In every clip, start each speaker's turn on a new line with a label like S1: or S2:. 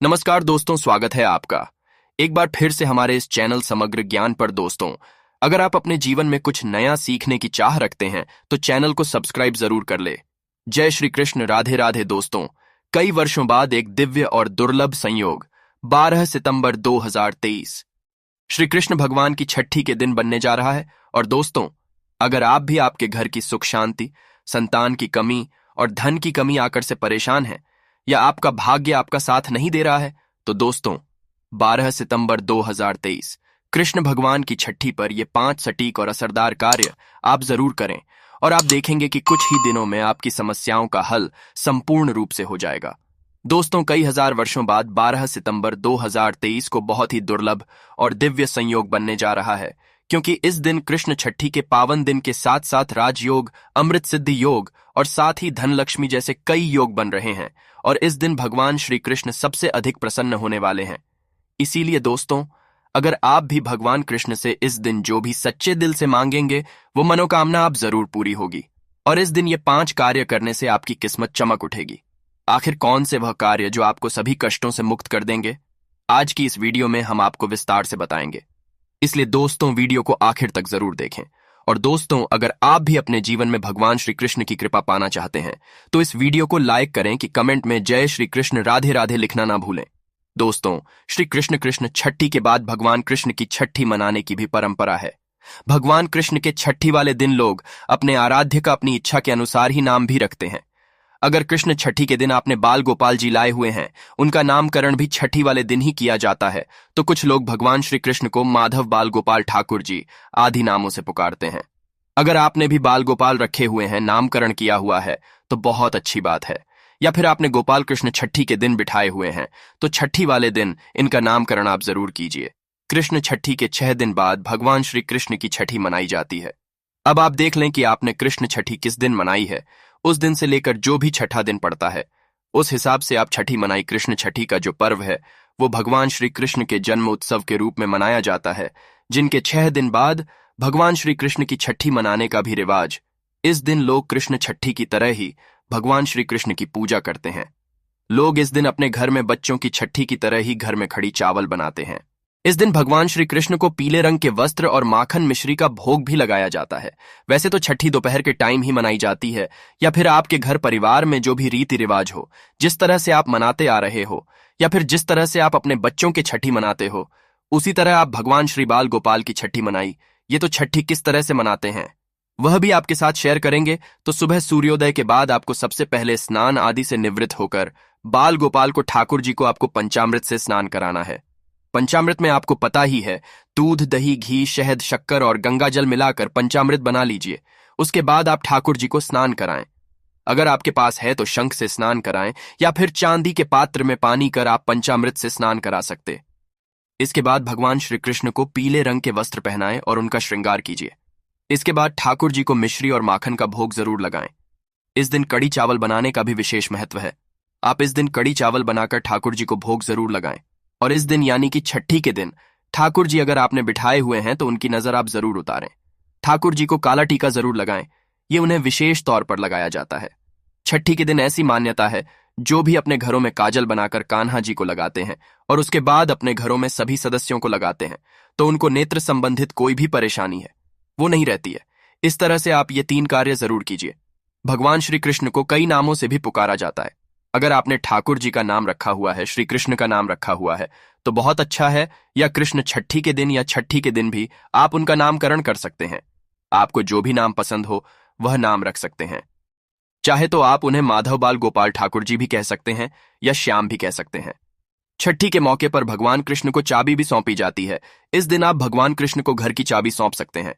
S1: नमस्कार दोस्तों, स्वागत है आपका एक बार फिर से हमारे इस चैनल समग्र ज्ञान पर। दोस्तों, अगर आप अपने जीवन में कुछ नया सीखने की चाह रखते हैं तो चैनल को सब्सक्राइब जरूर कर ले। जय श्री कृष्ण, राधे राधे। दोस्तों, कई वर्षों बाद एक दिव्य और दुर्लभ संयोग 12 सितंबर 2023 श्री कृष्ण भगवान की छठी के दिन बनने जा रहा है। और दोस्तों, अगर आप भी आपके घर की सुख शांति, संतान की कमी और धन की कमी आकर से परेशान हैं, या आपका भाग्य आपका साथ नहीं दे रहा है, तो दोस्तों 12 सितंबर 2023 कृष्ण भगवान की छठी पर ये 5 सटीक और असरदार कार्य आप जरूर करें और आप देखेंगे कि कुछ ही दिनों में आपकी समस्याओं का हल संपूर्ण रूप से हो जाएगा। दोस्तों, कई हजार वर्षों बाद 12 सितंबर 2023 को बहुत ही दुर्लभ और दिव्य संयोग बनने जा रहा है, क्योंकि इस दिन कृष्ण छठी के पावन दिन के साथ साथ राजयोग, अमृत सिद्धि योग और साथ ही धन लक्ष्मी जैसे कई योग बन रहे हैं। और इस दिन भगवान श्री कृष्ण सबसे अधिक प्रसन्न होने वाले हैं। इसीलिए दोस्तों, अगर आप भी भगवान कृष्ण से इस दिन जो भी सच्चे दिल से मांगेंगे वो मनोकामना आप जरूर पूरी होगी। और इस दिन ये 5 कार्य करने से आपकी किस्मत चमक उठेगी। आखिर कौन से वह कार्य जो आपको सभी कष्टों से मुक्त कर देंगे, आज की इस वीडियो में हम आपको विस्तार से बताएंगे। इसलिए दोस्तों, वीडियो को आखिर तक जरूर देखें। और दोस्तों, अगर आप भी अपने जीवन में भगवान श्री कृष्ण की कृपा पाना चाहते हैं तो इस वीडियो को लाइक करें कि कमेंट में जय श्री कृष्ण, राधे राधे लिखना ना भूलें। दोस्तों, श्री कृष्ण छठी के बाद भगवान कृष्ण की छठी मनाने की भी परंपरा है। भगवान कृष्ण के छठी वाले दिन लोग अपने आराध्य का अपनी इच्छा के अनुसार ही नाम भी रखते हैं। अगर कृष्ण छठी के दिन आपने बाल गोपाल जी लाए हुए हैं, उनका नामकरण भी छठी वाले दिन ही किया जाता है, तो कुछ लोग भगवान श्री कृष्ण को माधव बाल गोपाल ठाकुर जी आदि नामों से पुकारते हैं। अगर आपने भी बाल गोपाल रखे हुए हैं, नामकरण किया हुआ है, तो बहुत अच्छी बात है। या फिर आपने गोपाल कृष्ण छठी के दिन बिठाए हुए हैं, तो छठी वाले दिन इनका नामकरण आप जरूर कीजिए। कृष्ण छठी के 6 दिन बाद भगवान श्री कृष्ण की छठी मनाई जाती है। अब आप देख लें कि आपने कृष्ण छठी किस दिन मनाई है। उस दिन से लेकर जो भी छठा दिन पड़ता है, उस हिसाब से आप छठी मनाई। कृष्ण छठी का जो पर्व है वो भगवान श्री कृष्ण के जन्म उत्सव के रूप में मनाया जाता है, जिनके 6 दिन बाद भगवान श्री कृष्ण की छठी मनाने का भी रिवाज। इस दिन लोग कृष्ण छठी की तरह ही भगवान श्री कृष्ण की पूजा करते हैं। लोग इस दिन अपने घर में बच्चों की छठी की तरह ही घर में खड़ी चावल बनाते हैं। इस दिन भगवान श्री कृष्ण को पीले रंग के वस्त्र और माखन मिश्री का भोग भी लगाया जाता है। वैसे तो छठी दोपहर के टाइम ही मनाई जाती है, या फिर आपके घर परिवार में जो भी रीति रिवाज हो, जिस तरह से आप मनाते आ रहे हो, या फिर जिस तरह से आप अपने बच्चों की छठी मनाते हो, उसी तरह आप भगवान श्री बाल गोपाल की छठी मनाई। ये तो छठी किस तरह से मनाते हैं वह भी आपके साथ शेयर करेंगे। तो सुबह सूर्योदय के बाद आपको सबसे पहले स्नान आदि से निवृत्त होकर बाल गोपाल को, ठाकुर जी को आपको पंचामृत से स्नान कराना है। पंचामृत में आपको पता ही है, दूध, दही, घी, शहद, शक्कर और गंगा जल मिलाकर पंचामृत बना लीजिए। उसके बाद आप ठाकुर जी को स्नान कराएं। अगर आपके पास है तो शंख से स्नान कराएं, या फिर चांदी के पात्र में पानी कर आप पंचामृत से स्नान करा सकते। इसके बाद भगवान श्री कृष्ण को पीले रंग के वस्त्र पहनाएं और उनका श्रृंगार कीजिए। इसके बाद ठाकुर जी को मिश्री और माखन का भोग जरूर लगाएं। इस दिन कड़ी चावल बनाने का भी विशेष महत्व है। आप इस दिन कड़ी चावल बनाकर ठाकुर जी को भोग जरूर लगाएं। और इस दिन यानी कि छठी के दिन ठाकुर जी अगर आपने बिठाए हुए हैं तो उनकी नजर आप जरूर उतारें। ठाकुर जी को काला टीका जरूर लगाएं। ये उन्हें विशेष तौर पर लगाया जाता है। छठी के दिन ऐसी मान्यता है, जो भी अपने घरों में काजल बनाकर कान्हा जी को लगाते हैं और उसके बाद अपने घरों में सभी सदस्यों को लगाते हैं, तो उनको नेत्र संबंधित कोई भी परेशानी है वो नहीं रहती है। इस तरह से आप ये 3 कार्य जरूर कीजिए। भगवान श्री कृष्ण को कई नामों से भी पुकारा जाता है। अगर आपने ठाकुर जी का नाम रखा हुआ है, श्री कृष्ण का नाम रखा हुआ है, तो बहुत अच्छा है। या कृष्ण छठी के दिन या छठी के दिन भी आप उनका नामकरण कर सकते हैं। आपको जो भी नाम पसंद हो वह नाम रख सकते हैं। चाहे तो आप उन्हें माधव बाल गोपाल ठाकुर जी भी कह सकते हैं या श्याम भी कह सकते हैं। छठी के मौके पर भगवान कृष्ण को चाबी भी सौंपी जाती है। इस दिन आप भगवान कृष्ण को घर की चाबी सौंप सकते हैं।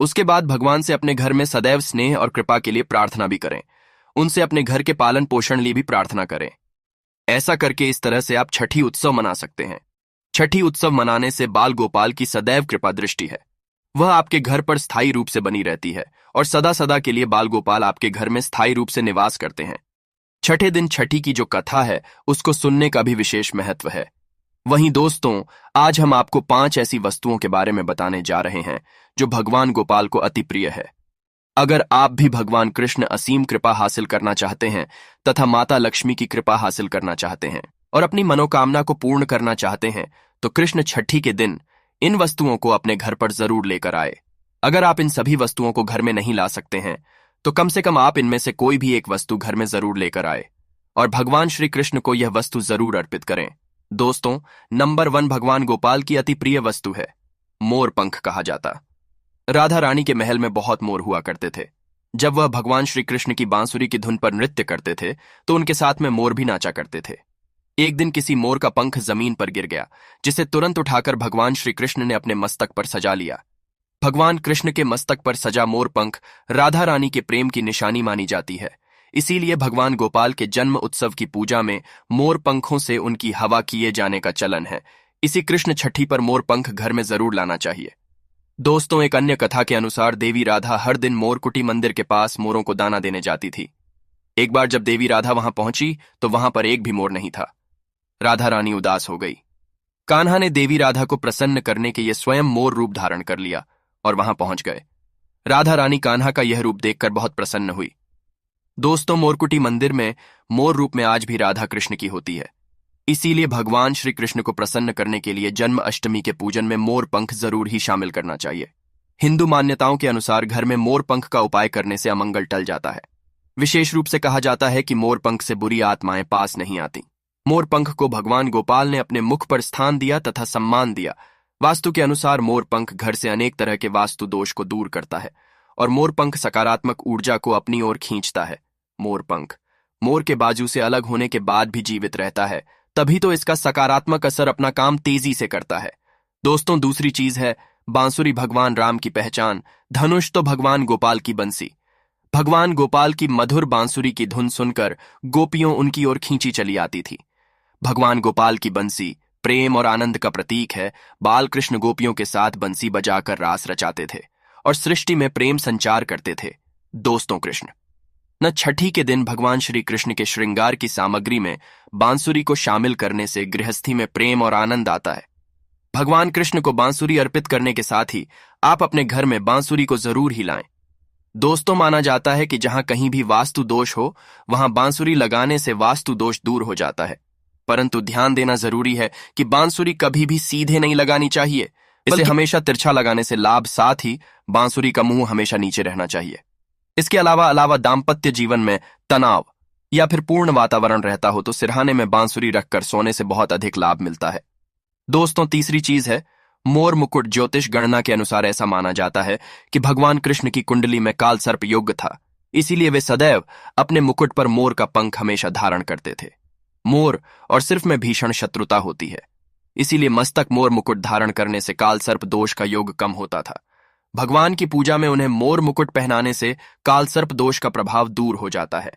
S1: उसके बाद भगवान से अपने घर में सदैव स्नेह और कृपा के लिए प्रार्थना भी करें। उनसे अपने घर के पालन पोषण लिए भी प्रार्थना करें। ऐसा करके इस तरह से आप छठी उत्सव मना सकते हैं। छठी उत्सव मनाने से बाल गोपाल की सदैव कृपा दृष्टि है, वह आपके घर पर स्थायी रूप से बनी रहती है और सदा सदा के लिए बाल गोपाल आपके घर में स्थायी रूप से निवास करते हैं। छठे दिन छठी की जो कथा है उसको सुनने का भी विशेष महत्व है। वहीं दोस्तों, आज हम आपको 5 ऐसी वस्तुओं के बारे में बताने जा रहे हैं जो भगवान गोपाल को अति प्रिय है। अगर आप भी भगवान कृष्ण असीम कृपा हासिल करना चाहते हैं तथा माता लक्ष्मी की कृपा हासिल करना चाहते हैं और अपनी मनोकामना को पूर्ण करना चाहते हैं तो कृष्ण छठी के दिन इन वस्तुओं को अपने घर पर जरूर लेकर आए। अगर आप इन सभी वस्तुओं को घर में नहीं ला सकते हैं तो कम से कम आप इनमें से कोई भी एक वस्तु घर में जरूर लेकर आए और भगवान श्री कृष्ण को यह वस्तु जरूर अर्पित करें। दोस्तों, नंबर 1 भगवान गोपाल की अति प्रिय वस्तु है मोर पंख कहा जाता। राधा रानी के महल में बहुत मोर हुआ करते थे। जब वह भगवान श्री कृष्ण की बांसुरी की धुन पर नृत्य करते थे तो उनके साथ में मोर भी नाचा करते थे। एक दिन किसी मोर का पंख जमीन पर गिर गया, जिसे तुरंत उठाकर भगवान श्री कृष्ण ने अपने मस्तक पर सजा लिया। भगवान कृष्ण के मस्तक पर सजा मोर पंख राधा रानी के प्रेम की निशानी मानी जाती है। इसीलिए भगवान गोपाल के जन्म उत्सव की पूजा में मोर पंखों से उनकी हवा किए जाने का चलन है। इसी कृष्ण छठी पर मोर पंख घर में जरूर लाना चाहिए। दोस्तों, एक अन्य कथा के अनुसार देवी राधा हर दिन मोरकुटी मंदिर के पास मोरों को दाना देने जाती थी। एक बार जब देवी राधा वहां पहुंची तो वहां पर एक भी मोर नहीं था। राधा रानी उदास हो गई। कान्हा ने देवी राधा को प्रसन्न करने के लिए स्वयं मोर रूप धारण कर लिया और वहां पहुंच गए। राधा रानी कान्हा का यह रूप देखकर बहुत प्रसन्न हुई। दोस्तों, मोरकुटी मंदिर में मोर रूप में आज भी राधा कृष्ण की होती है। इसीलिए भगवान श्री कृष्ण को प्रसन्न करने के लिए जन्म अष्टमी के पूजन में मोर पंख जरूर ही शामिल करना चाहिए। हिंदू मान्यताओं के अनुसार घर में मोर पंख का उपाय करने से अमंगल टल जाता है। विशेष रूप से कहा जाता है कि मोर पंख से बुरी आत्माएं पास नहीं आती। मोर पंख को भगवान गोपाल ने अपने मुख पर स्थान दिया तथा सम्मान दिया। वास्तु के अनुसार मोर पंख घर से अनेक तरह के वास्तु दोष को दूर करता है और मोर पंख सकारात्मक ऊर्जा को अपनी ओर खींचता है। मोर पंख मोर के बाजू से अलग होने के बाद भी जीवित रहता है, तभी तो इसका सकारात्मक असर अपना काम तेजी से करता है। दोस्तों, दूसरी चीज है बांसुरी भगवान राम की पहचान, धनुष तो भगवान गोपाल की बंसी। भगवान गोपाल की मधुर बांसुरी की धुन सुनकर गोपियों उनकी ओर खींची चली आती थी। भगवान गोपाल की बंसी प्रेम और आनंद का प्रतीक है। बाल कृष्ण गोपियों के साथ बंसी बजाकर रास रचाते थे और सृष्टि में प्रेम संचार करते थे। दोस्तों, कृष्ण न छठी के दिन भगवान श्री कृष्ण के श्रृंगार की सामग्री में बांसुरी को शामिल करने से गृहस्थी में प्रेम और आनंद आता है। भगवान कृष्ण को बांसुरी अर्पित करने के साथ ही आप अपने घर में बांसुरी को जरूर ही लाएं। दोस्तों, माना जाता है कि जहां कहीं भी वास्तु दोष हो वहां बांसुरी लगाने से वास्तु दोष दूर हो जाता है। परंतु ध्यान देना जरूरी है कि बांसुरी कभी भी सीधे नहीं लगानी चाहिए। इसे हमेशा तिरछा लगाने से लाभ, साथ ही बांसुरी का मुंह हमेशा नीचे रहना चाहिए। इसके अलावा दाम्पत्य जीवन में तनाव या फिर पूर्ण वातावरण रहता हो तो सिरहाने में बांसुरी रखकर सोने से बहुत अधिक लाभ मिलता है। दोस्तों, तीसरी चीज है मोर मुकुट। ज्योतिष गणना के अनुसार ऐसा माना जाता है कि भगवान कृष्ण की कुंडली में काल सर्प योग था, इसीलिए वे सदैव अपने मुकुट पर मोर का पंख हमेशा धारण करते थे। मोर और सिर्फ में भीषण शत्रुता होती है, इसीलिए मस्तक मोर मुकुट धारण करने से काल सर्प दोष का योग कम होता था। भगवान की पूजा में उन्हें मोर मुकुट पहनाने से काल सर्प दोष का प्रभाव दूर हो जाता है।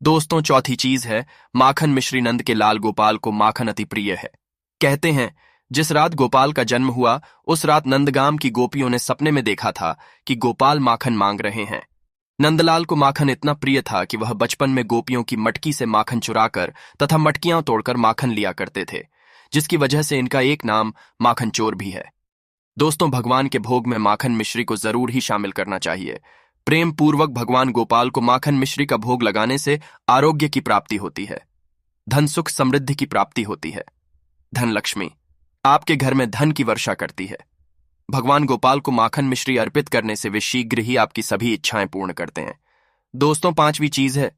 S1: दोस्तों, चौथी चीज है माखन मिश्री नंद के लाल गोपाल को माखन अति प्रिय है। कहते हैं जिस रात गोपाल का जन्म हुआ उस रात नंदगाम की गोपियों ने सपने में देखा था कि गोपाल माखन मांग रहे हैं। नंदलाल को माखन इतना प्रिय था कि वह बचपन में गोपियों की मटकी से माखन चुराकर तथा मटकियां तोड़कर माखन लिया करते थे, जिसकी वजह से इनका एक नाम माखन चोर भी है। दोस्तों, भगवान के भोग में माखन मिश्री को जरूर ही शामिल करना चाहिए। प्रेम पूर्वक भगवान गोपाल को माखन मिश्री का भोग लगाने से आरोग्य की प्राप्ति होती है, धन सुख समृद्धि की प्राप्ति होती है। धन लक्ष्मी आपके घर में धन की वर्षा करती है। भगवान गोपाल को माखन मिश्री अर्पित करने से वे शीघ्र ही आपकी सभी इच्छाएं पूर्ण करते हैं। दोस्तों, पांचवी चीज है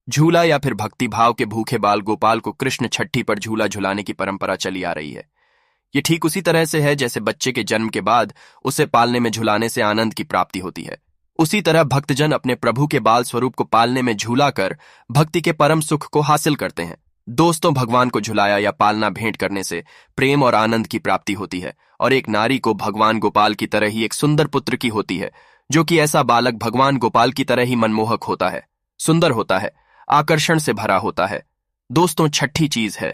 S1: झूला या फिर भक्ति भाव के भूखे बाल गोपाल को कृष्ण छठी पर झूला झुलाने की परंपरा चली आ रही है। ये ठीक उसी तरह से है जैसे बच्चे के जन्म के बाद उसे पालने में झुलाने से आनंद की प्राप्ति होती है, उसी तरह भक्तजन अपने प्रभु के बाल स्वरूप को पालने में झूला कर भक्ति के परम सुख को हासिल करते हैं। दोस्तों, भगवान को झुलाया या पालना भेंट करने से प्रेम और आनंद की प्राप्ति होती है और एक नारी को भगवान गोपाल की तरह ही एक सुंदर पुत्र की होती है, जो कि ऐसा बालक भगवान गोपाल की तरह ही मनमोहक होता है, सुंदर होता है, आकर्षण से भरा होता है। दोस्तों, छठी चीज है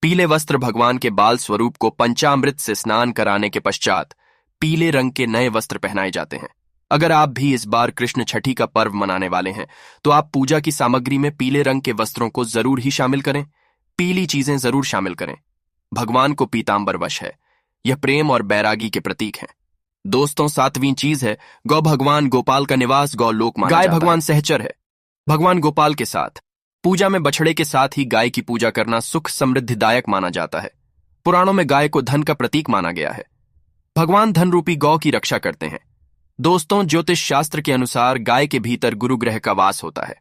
S1: पीले वस्त्र। भगवान के बाल स्वरूप को पंचामृत से स्नान कराने के पश्चात पीले रंग के नए वस्त्र पहनाए जाते हैं। अगर आप भी इस बार कृष्ण छठी का पर्व मनाने वाले हैं तो आप पूजा की सामग्री में पीले रंग के वस्त्रों को जरूर ही शामिल करें। पीली चीजें जरूर शामिल करें। भगवान को पीतांबर वश है, यह प्रेम और बैरागी के प्रतीक हैं। दोस्तों, सातवीं चीज है गौ। भगवान गोपाल का निवास गौलोक माना जाता है। गाय भगवान सहचर है। भगवान गोपाल के साथ पूजा में बछड़े के साथ ही गाय की पूजा करना सुख समृद्धिदायक माना जाता है। पुराणों में गाय को धन का प्रतीक माना गया है। भगवान धन रूपी गौ की रक्षा करते हैं। दोस्तों, ज्योतिष शास्त्र के अनुसार गाय के भीतर गुरु ग्रह का वास होता है।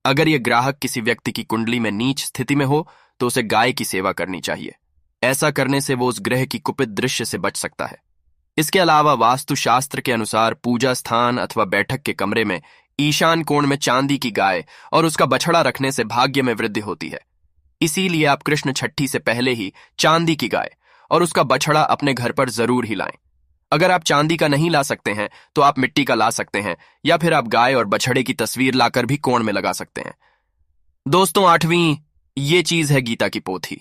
S1: अगर यह ग्राहक किसी व्यक्ति की कुंडली में नीच स्थिति में हो तो उसे गाय की सेवा करनी चाहिए। ऐसा करने से वो उस ग्रह की कुपित दृश्य से बच सकता है। इसके अलावा वास्तुशास्त्र के अनुसार पूजा स्थान अथवा बैठक के कमरे में ईशान कोण में चांदी की गाय और उसका बछड़ा रखने से भाग्य में वृद्धि होती है। इसीलिए आप कृष्ण छठी से पहले ही चांदी की गाय और उसका बछड़ा अपने घर पर जरूर ही लाएं। अगर आप चांदी का नहीं ला सकते हैं तो आप मिट्टी का ला सकते हैं, या फिर आप गाय और बछड़े की तस्वीर लाकर भी कोण में लगा सकते हैं। दोस्तों, 8वीं ये चीज है गीता की पोथी।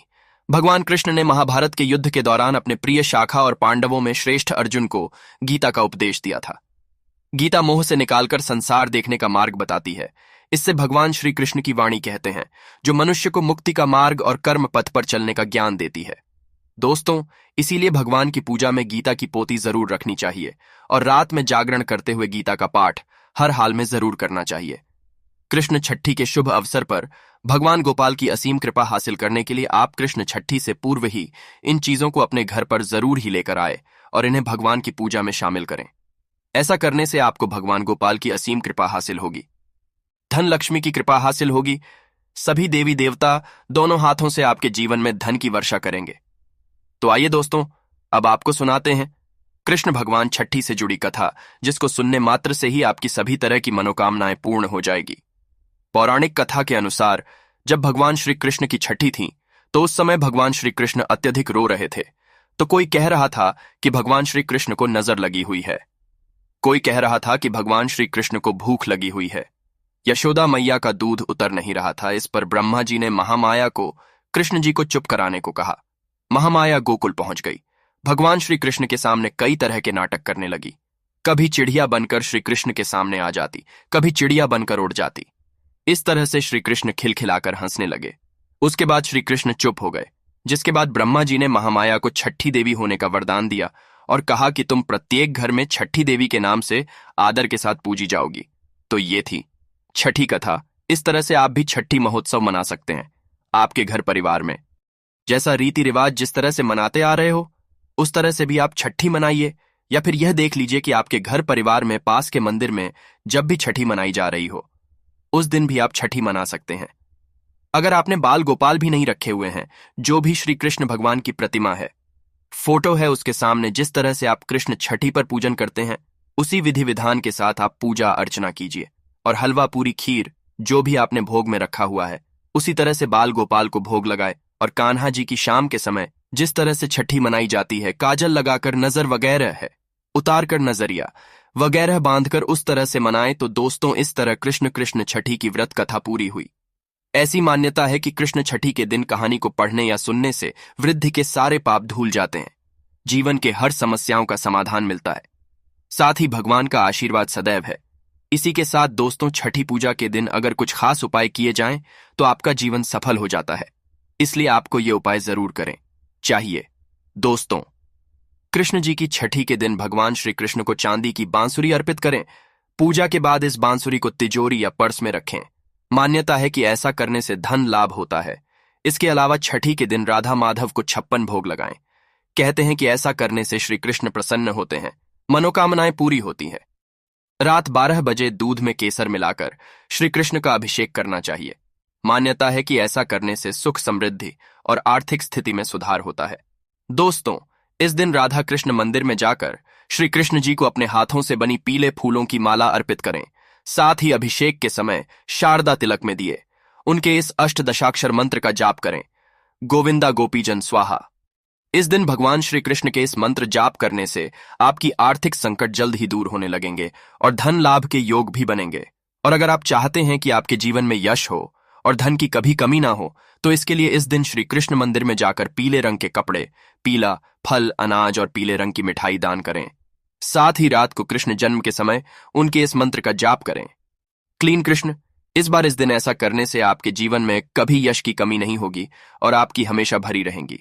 S1: भगवान कृष्ण ने महाभारत के युद्ध के दौरान अपने प्रिय शाखा और पांडवों में श्रेष्ठ अर्जुन को गीता का उपदेश दिया था। गीता मोह से निकालकर संसार देखने का मार्ग बताती है। इससे भगवान श्री कृष्ण की वाणी कहते हैं, जो मनुष्य को मुक्ति का मार्ग और कर्म पथ पर चलने का ज्ञान देती है। दोस्तों, इसीलिए भगवान की पूजा में गीता की पोथी जरूर रखनी चाहिए और रात में जागरण करते हुए गीता का पाठ हर हाल में जरूर करना चाहिए। कृष्ण छठी के शुभ अवसर पर भगवान गोपाल की असीम कृपा हासिल करने के लिए आप कृष्ण छठी से पूर्व ही इन चीजों को अपने घर पर जरूर ही लेकर आए और इन्हें भगवान की पूजा में शामिल करें। ऐसा करने से आपको भगवान गोपाल की असीम कृपा हासिल होगी, धन लक्ष्मी की कृपा हासिल होगी। सभी देवी देवता दोनों हाथों से आपके जीवन में धन की वर्षा करेंगे। तो आइए दोस्तों, अब आपको सुनाते हैं कृष्ण भगवान छठी से जुड़ी कथा, जिसको सुनने मात्र से ही आपकी सभी तरह की मनोकामनाएं पूर्ण हो जाएगी। पौराणिक कथा के अनुसार जब भगवान श्री कृष्ण की छठी थी तो उस समय भगवान श्री कृष्ण अत्यधिक रो रहे थे। तो कोई कह रहा था कि भगवान श्री कृष्ण को नजर लगी हुई है, कोई कह रहा था कि भगवान श्री कृष्ण को भूख लगी हुई है। यशोदा मैया का दूध उतर नहीं रहा था। इस पर ब्रह्मा जी ने महामाया को कृष्ण जी को चुप कराने को कहा। महामाया गोकुल पहुंच गई। भगवान श्री कृष्ण के सामने कई तरह के नाटक करने लगी। कभी चिड़िया बनकर श्री कृष्ण के सामने आ जाती, कभी चिड़िया बनकर उड़ जाती। इस तरह से श्री कृष्ण खिलखिलाकर हंसने लगे। उसके बाद श्री कृष्ण चुप हो गए, जिसके बाद ब्रह्मा जी ने महामाया को छठी देवी होने का वरदान दिया और कहा कि तुम प्रत्येक घर में छठी देवी के नाम से आदर के साथ पूजी जाओगी। तो ये थी छठी कथा। इस तरह से आप भी छठी महोत्सव मना सकते हैं आपके घर परिवार में। जैसा रीति रिवाज जिस तरह से मनाते आ रहे हो उस तरह से भी आप छठी मनाइए, या फिर यह देख लीजिए कि आपके घर परिवार में पास के मंदिर में जब भी छठी मनाई जा रही हो उस दिन भी आप छठी मना सकते हैं। अगर आपने बाल गोपाल भी नहीं रखे हुए हैं, जो भी श्री कृष्ण भगवान की प्रतिमा है, फोटो है, उसके सामने जिस तरह से आप कृष्ण छठी पर पूजन करते हैं उसी विधि विधान के साथ आप पूजा अर्चना कीजिए और हलवा पूरी खीर जो भी आपने भोग में रखा हुआ है उसी तरह से बाल गोपाल को भोग लगाए। और कान्हा जी की शाम के समय जिस तरह से छठी मनाई जाती है, काजल लगाकर, नजर वगैरह है उतार कर, नजरिया वगैरह बांधकर उस तरह से मनाए। तो दोस्तों, इस तरह कृष्ण कृष्ण छठी की व्रत कथा पूरी हुई। ऐसी मान्यता है कि कृष्ण छठी के दिन कहानी को पढ़ने या सुनने से वृद्धि के सारे पाप धुल जाते हैं, जीवन के हर समस्याओं का समाधान मिलता है, साथ ही भगवान का आशीर्वाद सदैव है। इसी के साथ दोस्तों, छठी पूजा के दिन अगर कुछ खास उपाय किए जाएं तो आपका जीवन सफल हो जाता है। इसलिए आपको ये उपाय जरूर करें चाहिए। दोस्तों, कृष्ण जी की छठी के दिन भगवान श्री कृष्ण को चांदी की बांसुरी अर्पित करें। पूजा के बाद इस बांसुरी को तिजोरी या पर्स में रखें। मान्यता है कि ऐसा करने से धन लाभ होता है। इसके अलावा छठी के दिन राधा माधव को 56 भोग लगाएं। कहते हैं कि ऐसा करने से श्री कृष्ण प्रसन्न होते हैं, मनोकामनाएं पूरी होती हैं। रात 12 बजे दूध में केसर मिलाकर श्री कृष्ण का अभिषेक करना चाहिए। मान्यता है कि ऐसा करने से सुख समृद्धि और आर्थिक स्थिति में सुधार होता है। दोस्तों, इस दिन राधा कृष्ण मंदिर में जाकर श्री कृष्ण जी को अपने हाथों से बनी पीले फूलों की माला अर्पित करें। साथ ही अभिषेक के समय शारदा तिलक में दिए उनके इस अष्टदशाक्षर मंत्र का जाप करें, गोविंदा गोपीजन स्वाहा। इस दिन भगवान श्री कृष्ण के इस मंत्र जाप करने से आपकी आर्थिक संकट जल्द ही दूर होने लगेंगे और धन लाभ के योग भी बनेंगे। और अगर आप चाहते हैं कि आपके जीवन में यश हो और धन की कभी कमी ना हो तो इसके लिए इस दिन श्री कृष्ण मंदिर में जाकर पीले रंग के कपड़े, पीला फल, अनाज और पीले रंग की मिठाई दान करें। साथ ही रात को कृष्ण जन्म के समय उनके इस मंत्र का जाप करें, क्लीन कृष्ण। इस बार इस दिन ऐसा करने से आपके जीवन में कभी यश की कमी नहीं होगी और आपकी हमेशा भरी रहेंगी।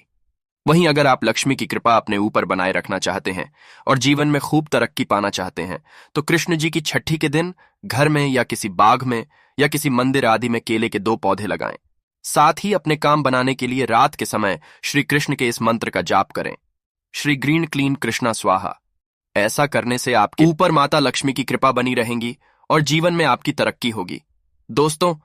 S1: वहीं अगर आप लक्ष्मी की कृपा अपने ऊपर बनाए रखना चाहते हैं और जीवन में खूब तरक्की पाना चाहते हैं तो कृष्ण जी की छठी के दिन घर में या किसी बाग में या किसी मंदिर आदि में केले के 2 पौधे लगाएं। साथ ही अपने काम बनाने के लिए रात के समय श्री कृष्ण के इस मंत्र का जाप करें, श्री ग्रीन क्लीन कृष्णा स्वाहा। ऐसा करने से आपके ऊपर माता लक्ष्मी की कृपा बनी रहेंगी और जीवन में आपकी तरक्की होगी। दोस्तों,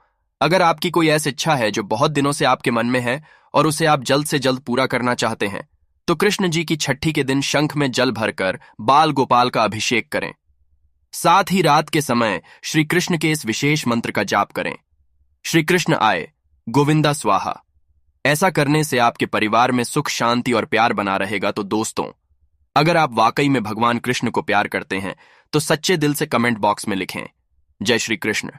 S1: अगर आपकी कोई ऐसी इच्छा है जो बहुत दिनों से आपके मन में है और उसे आप जल्द से जल्द पूरा करना चाहते हैं, तो कृष्ण जी की छठी के दिन शंख में जल भरकर बाल गोपाल का अभिषेक करें। साथ ही रात के समय श्री कृष्ण के इस विशेष मंत्र का जाप करें, श्री कृष्ण आए गोविंदा स्वाहा। ऐसा करने से आपके परिवार में सुख, शांति और प्यार बना रहेगा। तो दोस्तों, अगर आप वाकई में भगवान कृष्ण को प्यार करते हैं तो सच्चे दिल से कमेंट बॉक्स में लिखें, जय श्री कृष्ण।